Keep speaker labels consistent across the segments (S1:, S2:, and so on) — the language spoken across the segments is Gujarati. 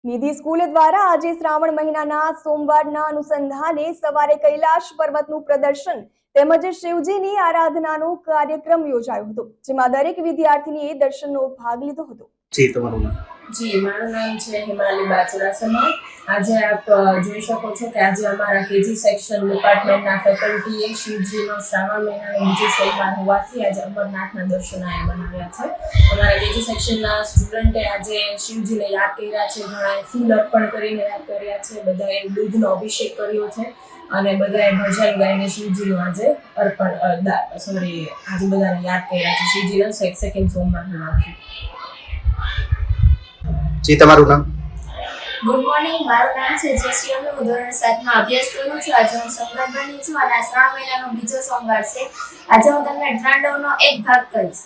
S1: નિધિ સ્કૂલ દ્વારા આજે શ્રાવણ મહિનાના સોમવારના અનુસંધાને સવારે કૈલાશ પર્વતનું પ્રદર્શન તેમજ શિવજીની આરાધનાનો કાર્યક્રમ યોજાયો હતો, જેમાં દરેક વિદ્યાર્થીનીએ દર્શનનો ભાગ લીધો હતો।
S2: જી, મારું નામ છે હિમાલી બાચુરાસમા। આજે આપ જોઈ શકો છો કે આજે અમારા કેજી સેક્શન ડિપાર્ટમેન્ટના ફેકલ્ટીએ શિવજીનો શ્રાવણ મહિનાનો બીજો સોમવાર હોવાથી આજે અમરનાથના દર્શન બનાવ્યા છે। અમારા કેજી સેક્શનના સ્ટુડન્ટે આજે શિવજીને યાદ કર્યા છે, ઘણાએ ફૂલ અર્પણ કરીને યાદ કર્યા છે, બધાએ દૂધનો અભિષેક કર્યો છે અને બધાએ ભજન ગાઈને શિવજીનું આજે આજે બધાને યાદ કર્યા છે શિવજીનો સેકન્ડ સોમવાર હોવાથી।
S3: જી, તમારું નામ?
S4: ગુડ મોર્નિંગ, મારું નામ છે જેસી અમી, હું ધોરણ 7 માં અભ્યાસ કરું છું। આજે હું સંગત બની છું અને આ શ્રાવણ મહિનાનો બીજો સોમવાર છે। આજે હું તમને તાંડવનો એક ભાગ કહીશ।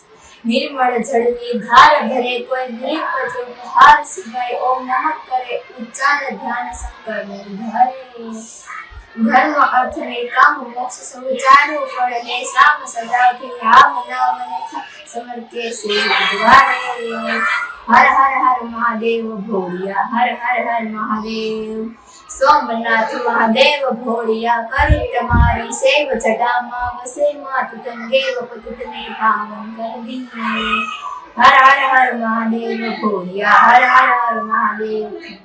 S4: નિર્મળ જળની ધાર ધરે કોઈ દિલીપ પત્ર હાર સિવાય ઓમ નમઃ કરે ઉચ્ચાર ધ્યાન શંકર ધારે ધર્મ અર્થ ને કામ મોક્ષ સૌચારો ફળ ને સામ સદાથી રામ નામ ને સમર્કે સેવ દ્વારે હર હર હર મહાદેવ ભોળિયા હર હર હર મહાદેવ સોમનાથ મહાદેવ ભોળિયા કરી તમારી સેવ જટામાં વસે માત ગંગેવ પતિતને પાવન કર દીએ હર હર હર મહાદેવ ભોળિયા હર હર હર મહાદેવ।